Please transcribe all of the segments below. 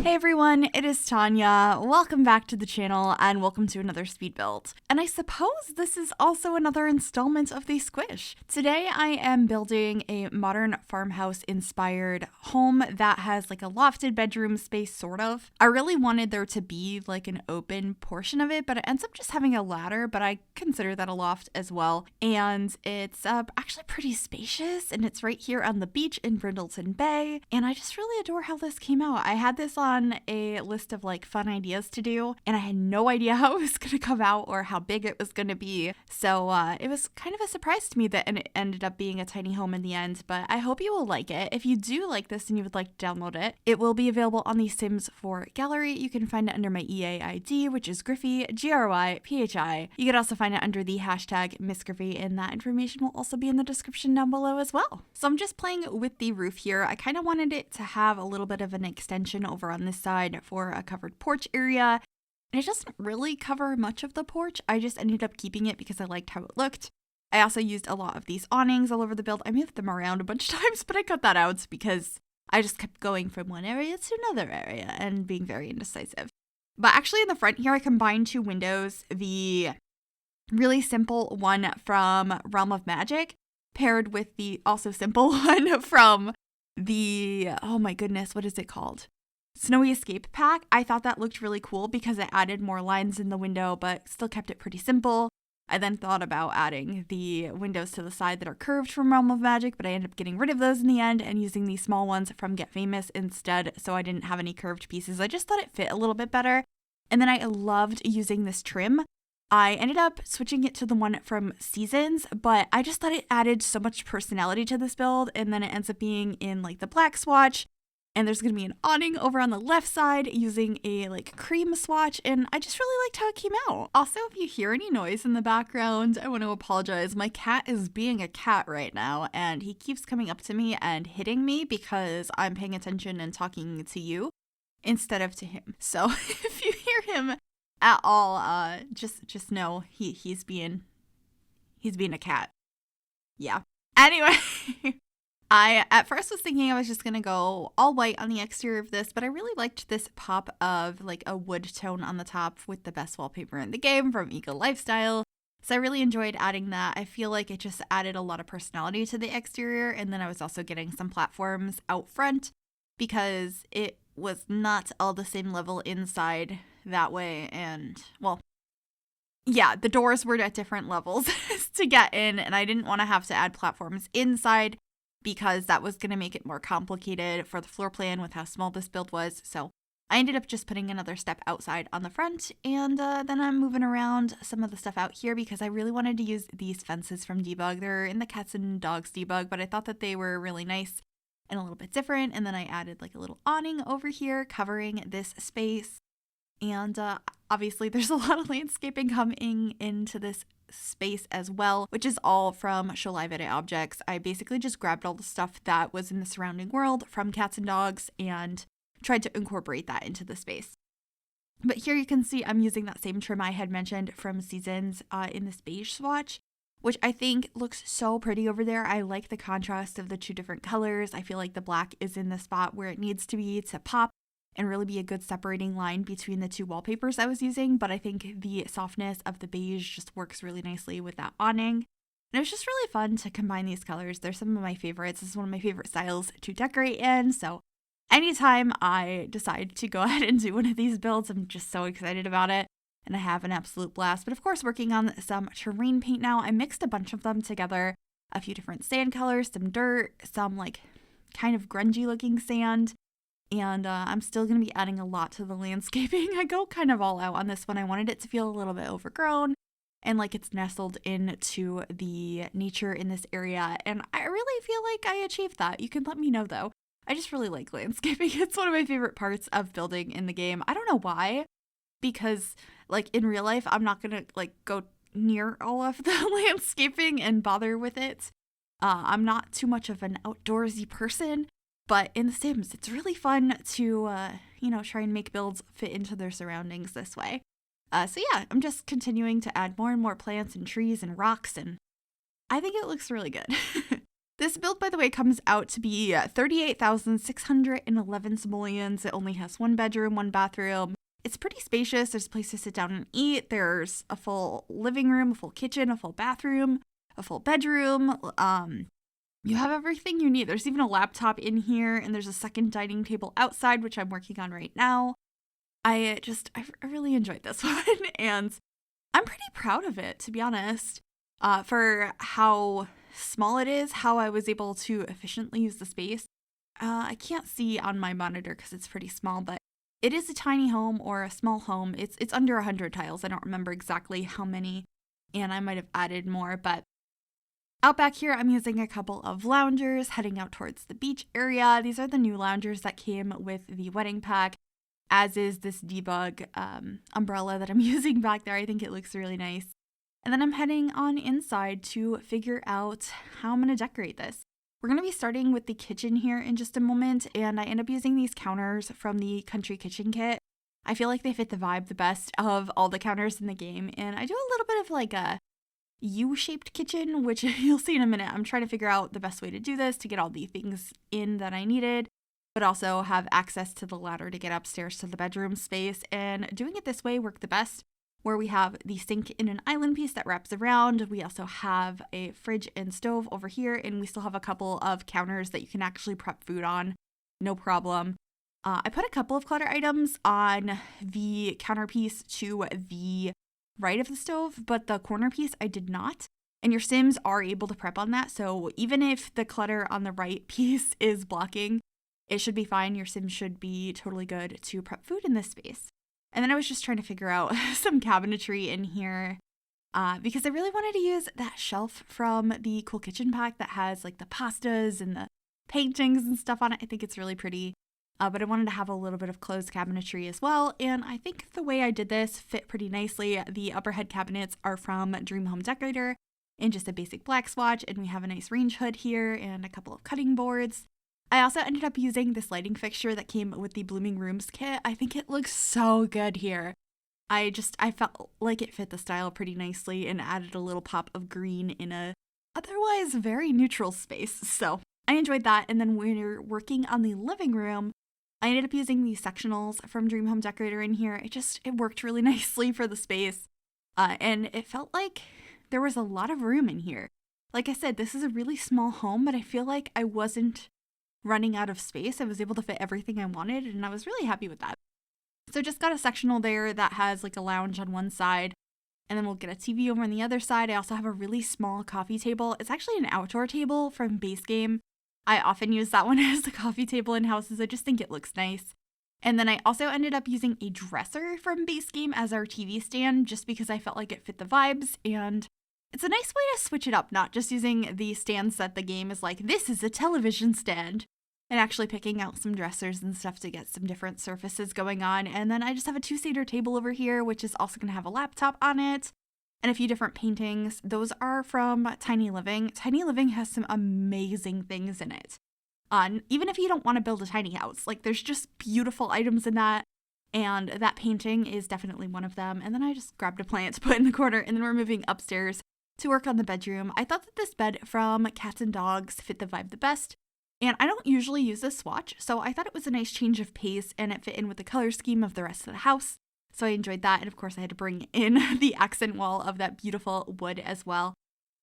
Hey everyone, it is Tanya. Welcome back to the channel and welcome to another speed build. And I suppose this is also another installment of the Squish. Today I am building a modern farmhouse inspired home that has like a lofted bedroom space, sort of. I really wanted there to be like an open portion of it, but it ends up just having a ladder, but I consider that a loft as well. And it's actually pretty spacious, and it's right here on the beach in Brindleton Bay. And I just really adore how this came out. I had this on a list of like fun ideas to do, and I had no idea how it was going to come out or how big it was going to be. So it was kind of a surprise to me that it ended up being a tiny home in the end, but I hope you will like it. If you do like this and you would like to download it, it will be available on the Sims 4 gallery. You can find it under my EA ID, which is Gryphi, Gryphi. You can also find it under the hashtag MissGryphi, and that information will also be in the description down below as well. So I'm just playing with the roof here. I kind of wanted it to have a little bit of an extension over on this side for a covered porch area. And it doesn't really cover much of the porch. I just ended up keeping it because I liked how it looked. I also used a lot of these awnings all over the build. I moved them around a bunch of times, but I cut that out because I just kept going from one area to another area and being very indecisive. But actually in the front here, I combined two windows, the really simple one from Realm of Magic paired with the also simple one from the, oh my goodness, what is it called? Snowy Escape Pack. I thought that looked really cool because it added more lines in the window, but still kept it pretty simple. I then thought about adding the windows to the side that are curved from Realm of Magic, but I ended up getting rid of those in the end and using these small ones from Get Famous instead, so I didn't have any curved pieces. I just thought it fit a little bit better. And then I loved using this trim. I ended up switching it to the one from Seasons, but I just thought it added so much personality to this build, and then it ends up being in like the black swatch. And there's going to be an awning over on the left side using a like cream swatch, and I just really liked how it came out. Also, if you hear any noise in the background, I want to apologize. My cat is being a cat right now, and he keeps coming up to me and hitting me because I'm paying attention and talking to you instead of to him. So if you hear him at all, just know he's being a cat. Yeah. Anyway. I at first was thinking I was just gonna go all white on the exterior of this, but I really liked this pop of like a wood tone on the top with the best wallpaper in the game from Eco Lifestyle. So I really enjoyed adding that. I feel like it just added a lot of personality to the exterior, and then I was also getting some platforms out front because it was not all the same level inside that way, and well, yeah, the doors were at different levels to get in, and I didn't want to have to add platforms inside because that was going to make it more complicated for the floor plan with how small this build was. So I ended up just putting another step outside on the front, and then I'm moving around some of the stuff out here because I really wanted to use these fences from Debug. They're in the cats and dogs debug, but I thought that they were really nice and a little bit different. And then I added like a little awning over here covering this space. And obviously there's a lot of landscaping coming into this space as well, which is all from Show Live Edit Objects. I basically just grabbed all the stuff that was in the surrounding world from cats and dogs and tried to incorporate that into the space. But here you can see I'm using that same trim I had mentioned from Seasons in this beige swatch, which I think looks so pretty over there. I like the contrast of the two different colors. I feel like the black is in the spot where it needs to be to pop and really be a good separating line between the two wallpapers I was using, but I think the softness of the beige just works really nicely with that awning. And it was just really fun to combine these colors. They're some of my favorites. This is one of my favorite styles to decorate in, so anytime I decide to go ahead and do one of these builds, I'm just so excited about it, and I have an absolute blast. But of course, working on some terrain paint now. I mixed a bunch of them together, a few different sand colors, some dirt, some like kind of grungy looking sand. And I'm still going to be adding a lot to the landscaping. I go kind of all out on this one. I wanted it to feel a little bit overgrown and like it's nestled into the nature in this area. And I really feel like I achieved that. You can let me know though. I just really like landscaping. It's one of my favorite parts of building in the game. I don't know why, because like in real life, I'm not going to like go near all of the landscaping and bother with it. I'm not too much of an outdoorsy person. But in The Sims, it's really fun to, try and make builds fit into their surroundings this way. So yeah, I'm just continuing to add more and more plants and trees and rocks, and I think it looks really good. This build, by the way, comes out to be 38,611 simoleons. It only has 1 bedroom, 1 bathroom. It's pretty spacious. There's a place to sit down and eat. There's a full living room, a full kitchen, a full bathroom, a full bedroom. You have everything you need. There's even a laptop in here, and there's a second dining table outside, which I'm working on right now. I really enjoyed this one, and I'm pretty proud of it, to be honest, for how small it is, how I was able to efficiently use the space. I can't see on my monitor because it's pretty small, but it is a tiny home or a small home. It's under 100 tiles. I don't remember exactly how many, and I might have added more, but out back here, I'm using a couple of loungers heading out towards the beach area. These are the new loungers that came with the wedding pack, as is this debug umbrella that I'm using back there. I think it looks really nice. And then I'm heading on inside to figure out how I'm going to decorate this. We're going to be starting with the kitchen here in just a moment, and I end up using these counters from the Country Kitchen Kit. I feel like they fit the vibe the best of all the counters in the game, and I do a little bit of like a U-shaped kitchen, which you'll see in a minute. I'm trying to figure out the best way to do this to get all the things in that I needed, but also have access to the ladder to get upstairs to the bedroom space, and doing it this way worked the best, where we have the sink in an island piece that wraps around. We also have a fridge and stove over here, and we still have a couple of counters that you can actually prep food on, no problem. I put a couple of clutter items on the counter piece to the right of the stove, but the corner piece I did not. And your Sims are able to prep on that, so even if the clutter on the right piece is blocking, it should be fine. Your Sims should be totally good to prep food in this space. And then I was just trying to figure out some cabinetry in here because I really wanted to use that shelf from the Cool Kitchen pack that has like the pastas and the paintings and stuff on it. I think it's really pretty, but I wanted to have a little bit of closed cabinetry as well. And I think the way I did this fit pretty nicely. The upper head cabinets are from Dream Home Decorator in just a basic black swatch, and we have a nice range hood here and a couple of cutting boards. I also ended up using this lighting fixture that came with the Blooming Rooms kit. I think it looks so good here. I felt like it fit the style pretty nicely and added a little pop of green in a otherwise very neutral space. So I enjoyed that. And then when you're working on the living room, I ended up using these sectionals from Dream Home Decorator in here. It worked really nicely for the space. And it felt like there was a lot of room in here. Like I said, this is a really small home, but I feel like I wasn't running out of space. I was able to fit everything I wanted, and I was really happy with that. So just got a sectional there that has like a lounge on one side, and then we'll get a TV over on the other side. I also have a really small coffee table. It's actually an outdoor table from base game. I often use that one as a coffee table in houses. I just think it looks nice. And then I also ended up using a dresser from base game as our TV stand, just because I felt like it fit the vibes, and it's a nice way to switch it up, not just using the stands that the game is like, this is a television stand, and actually picking out some dressers and stuff to get some different surfaces going on. And then I just have a 2-seater table over here, which is also going to have a laptop on it and a few different paintings. Those are from Tiny Living. Tiny Living has some amazing things in it. Even if you don't want to build a tiny house, like there's just beautiful items in that. And that painting is definitely one of them. And then I just grabbed a plant to put in the corner, and then we're moving upstairs to work on the bedroom. I thought that this bed from Cats and Dogs fit the vibe the best, and I don't usually use this swatch, so I thought it was a nice change of pace, and it fit in with the color scheme of the rest of the house, so I enjoyed that. And of course I had to bring in the accent wall of that beautiful wood as well.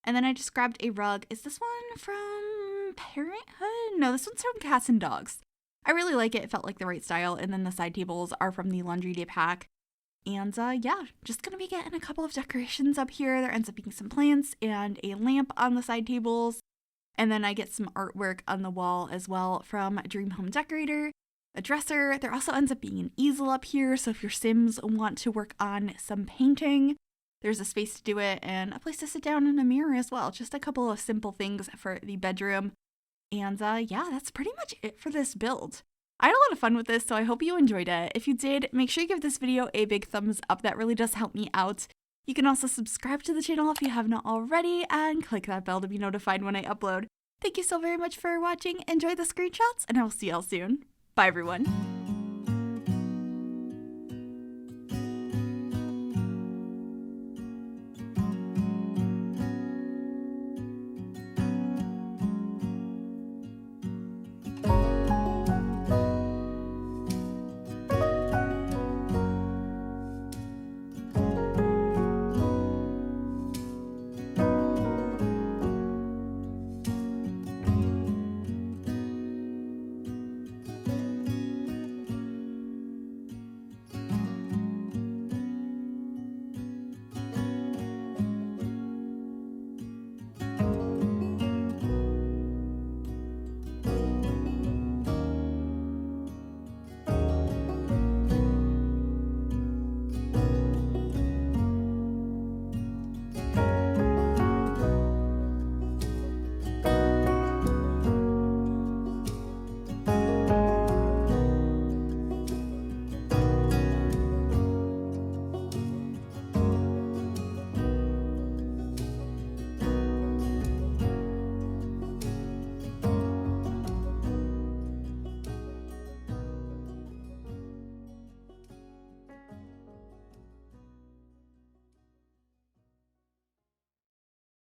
And then I just grabbed a rug. Is this one from Parenthood? No, this one's from Cats and Dogs. I really like it. It felt like the right style. And then the side tables are from the Laundry Day pack. And yeah, just gonna be getting a couple of decorations up here. There ends up being some plants and a lamp on the side tables. And then I get some artwork on the wall as well from Dream Home Decorator, a dresser. There also ends up being an easel up here. So if your Sims want to work on some painting, there's a space to do it, and a place to sit down and a mirror as well. Just a couple of simple things for the bedroom. And yeah, that's pretty much it for this build. I had a lot of fun with this, so I hope you enjoyed it. If you did, make sure you give this video a big thumbs up. That really does help me out. You can also subscribe to the channel if you have not already, and click that bell to be notified when I upload. Thank you so very much for watching. Enjoy the screenshots, and I will see y'all soon. Bye, everyone.